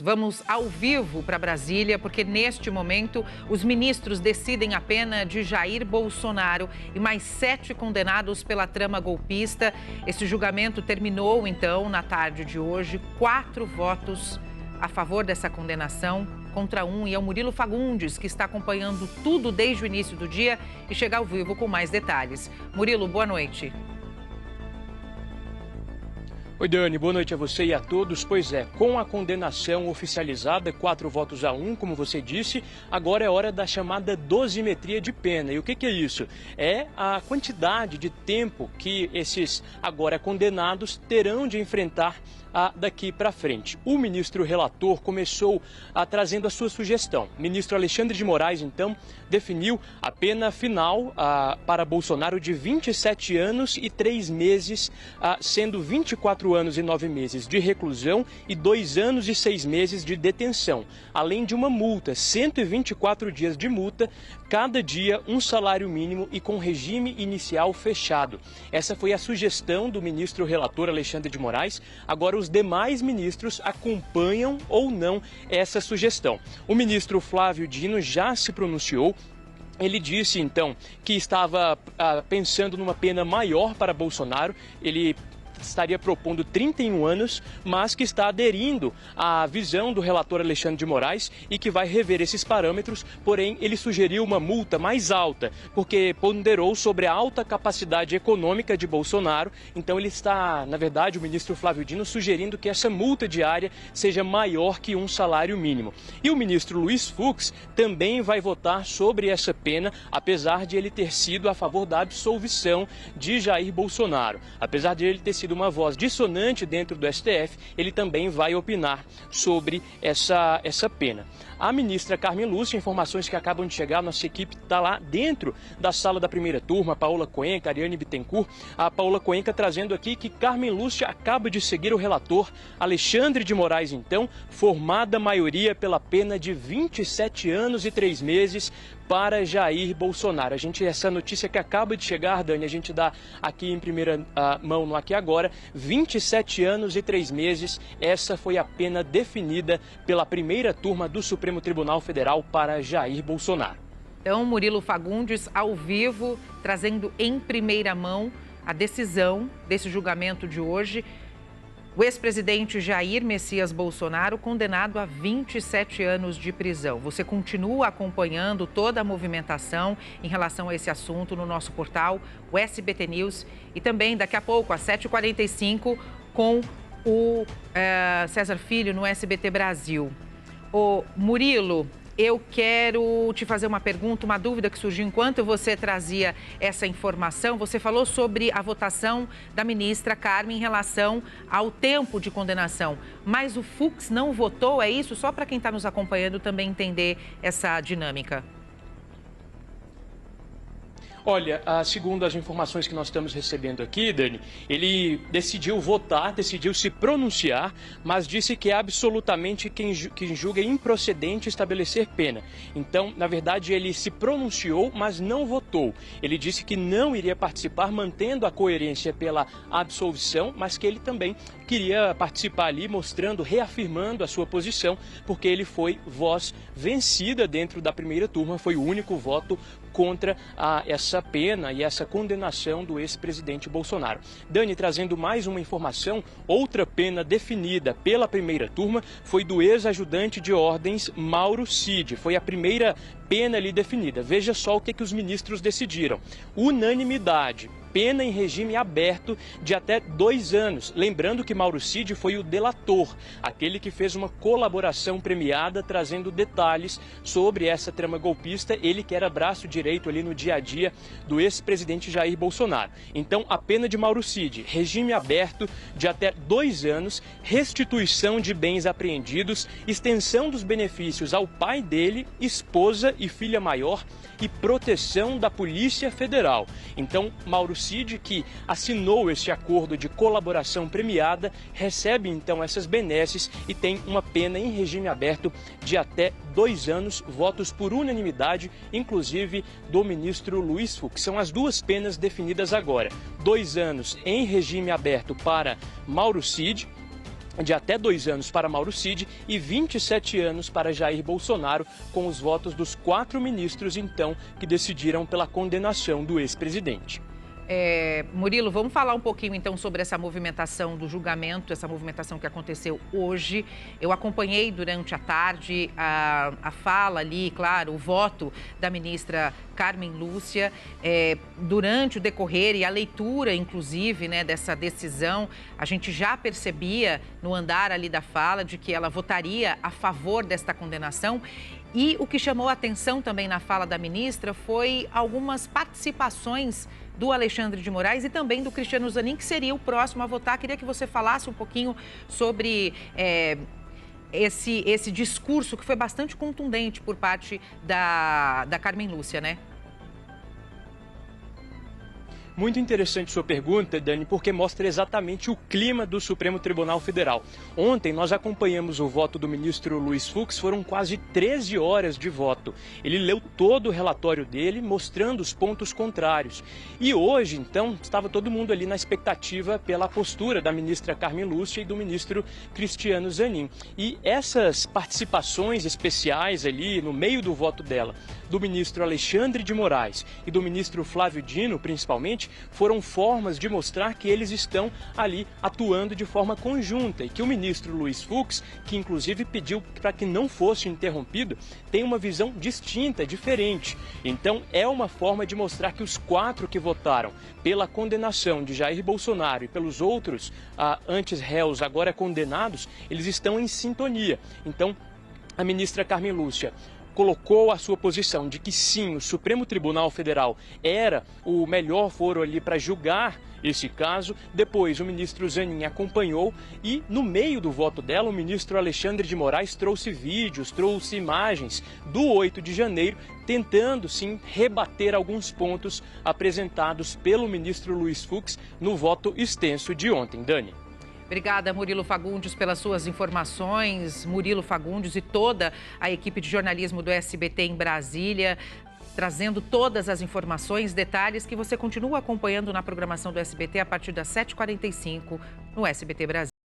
Vamos ao vivo para Brasília, porque neste momento os ministros decidem a pena de Jair Bolsonaro e mais 7 condenados pela trama golpista. Esse julgamento terminou, então, na tarde de hoje. 4 votos a favor dessa condenação contra 1. E é o Murilo Fagundes, que está acompanhando tudo desde o início do dia e chega ao vivo com mais detalhes. Murilo, boa noite. Oi, Dani, boa noite a você e a todos. Pois é, com a condenação oficializada, 4 votos a 1, como você disse, agora é hora da chamada dosimetria de pena. E o que é isso? É a quantidade de tempo que esses agora condenados terão de enfrentar daqui para frente. O ministro relator começou trazendo a sua sugestão. O ministro Alexandre de Moraes, então, definiu a pena final para Bolsonaro de 27 anos e 3 meses, sendo 24 anos e 9 meses de reclusão e 2 anos e 6 meses de detenção, além de uma multa, 124 dias de multa, cada dia um salário mínimo e com regime inicial fechado. Essa foi a sugestão do ministro relator Alexandre de Moraes. Agora os demais ministros acompanham ou não essa sugestão. O ministro Flávio Dino já se pronunciou. Ele disse, então, que estava pensando numa pena maior para Bolsonaro. Ele estaria propondo 31 anos, mas que está aderindo à visão do relator Alexandre de Moraes e que vai rever esses parâmetros, porém ele sugeriu uma multa mais alta, porque ponderou sobre a alta capacidade econômica de Bolsonaro. Então ele está, na verdade, o ministro Flávio Dino sugerindo que essa multa diária seja maior que um salário mínimo. E o ministro Luiz Fux também vai votar sobre essa pena, apesar de ele ter sido a favor da absolvição de Jair Bolsonaro. Apesar de ele ter sido uma voz dissonante dentro do STF, ele também vai opinar sobre essa pena. A ministra Carmen Lúcia, informações que acabam de chegar, nossa equipe está lá dentro da sala da primeira turma, Paola Cuenca, Ariane Bittencourt, a Paola Cuenca trazendo aqui que Carmen Lúcia acaba de seguir o relator Alexandre de Moraes, então, formada maioria pela pena de 27 anos e 3 meses para Jair Bolsonaro. Essa notícia que acaba de chegar, Dani, a gente dá aqui em primeira mão no Aqui Agora, 27 anos e 3 meses, essa foi a pena definida pela primeira turma do Supremo Tribunal Federal para Jair Bolsonaro. Então, Murilo Fagundes, ao vivo, trazendo em primeira mão a decisão desse julgamento de hoje. O ex-presidente Jair Messias Bolsonaro, condenado a 27 anos de prisão. Você continua acompanhando toda a movimentação em relação a esse assunto no nosso portal, o SBT News. E também, daqui a pouco, às 7h45, com o César Filho no SBT Brasil. Ô, Murilo, eu quero te fazer uma pergunta, uma dúvida que surgiu enquanto você trazia essa informação. Você falou sobre a votação da ministra Carmen em relação ao tempo de condenação, mas o Fux não votou, é isso? Só para quem está nos acompanhando também entender essa dinâmica. Olha, segundo as informações que nós estamos recebendo aqui, Dani, ele decidiu votar, decidiu se pronunciar, mas disse que é absolutamente quem julga improcedente estabelecer pena. Então, na verdade, ele se pronunciou, mas não votou. Ele disse que não iria participar, mantendo a coerência pela absolvição, mas que ele também queria participar ali, mostrando, reafirmando a sua posição, porque ele foi voz vencida dentro da primeira turma, foi o único voto contra essa pena e essa condenação do ex-presidente Bolsonaro. Dani, trazendo mais uma informação, outra pena definida pela primeira turma foi do ex-ajudante de ordens Mauro Cid. Foi a primeira pena ali definida. Veja só o que os ministros decidiram. Unanimidade. Pena em regime aberto de até 2 anos. Lembrando que Mauro Cid foi o delator, aquele que fez uma colaboração premiada trazendo detalhes sobre essa trama golpista, ele que era braço direito ali no dia a dia do ex-presidente Jair Bolsonaro. Então, a pena de Mauro Cid, regime aberto de até 2 anos, restituição de bens apreendidos, extensão dos benefícios ao pai dele, esposa e filha maior e proteção da Polícia Federal. Então, Mauro Cid, que assinou esse acordo de colaboração premiada, recebe então essas benesses e tem uma pena em regime aberto de até 2 anos, votos por unanimidade, inclusive do ministro Luiz Fux. São as 2 penas definidas agora. 2 anos em regime aberto para Mauro Cid de até 2 anos para Mauro Cid e 27 anos para Jair Bolsonaro, com os votos dos 4 ministros, então, que decidiram pela condenação do ex-presidente. Murilo, vamos falar um pouquinho então sobre essa movimentação do julgamento, essa movimentação que aconteceu hoje. Eu acompanhei durante a tarde a fala ali, claro, o voto da ministra Carmen Lúcia. Durante o decorrer e a leitura, inclusive, né, dessa decisão, a gente já percebia no andar ali da fala de que ela votaria a favor desta condenação. E o que chamou a atenção também na fala da ministra foi algumas participações do Alexandre de Moraes e também do Cristiano Zanin, que seria o próximo a votar. Queria que você falasse um pouquinho sobre esse discurso que foi bastante contundente por parte da Carmen Lúcia, né? Muito interessante sua pergunta, Dani, porque mostra exatamente o clima do Supremo Tribunal Federal. Ontem nós acompanhamos o voto do ministro Luiz Fux, foram quase 13 horas de voto. Ele leu todo o relatório dele, mostrando os pontos contrários. E hoje, então, estava todo mundo ali na expectativa pela postura da ministra Carmen Lúcia e do ministro Cristiano Zanin. E essas participações especiais ali, no meio do voto dela, do ministro Alexandre de Moraes e do ministro Flávio Dino, principalmente, foram formas de mostrar que eles estão ali atuando de forma conjunta e que o ministro Luiz Fux, que inclusive pediu para que não fosse interrompido, tem uma visão distinta, diferente. Então é uma forma de mostrar que os 4 que votaram pela condenação de Jair Bolsonaro e pelos outros antes réus, agora condenados, eles estão em sintonia. Então a ministra Carmen Lúcia colocou a sua posição de que sim, o Supremo Tribunal Federal era o melhor foro ali para julgar esse caso. Depois o ministro Zanin acompanhou e no meio do voto dela o ministro Alexandre de Moraes trouxe vídeos, trouxe imagens do 8 de janeiro, tentando sim rebater alguns pontos apresentados pelo ministro Luiz Fux no voto extenso de ontem. Dani. Obrigada, Murilo Fagundes, pelas suas informações. Murilo Fagundes e toda a equipe de jornalismo do SBT em Brasília, trazendo todas as informações, detalhes que você continua acompanhando na programação do SBT a partir das 7h45 no SBT Brasil.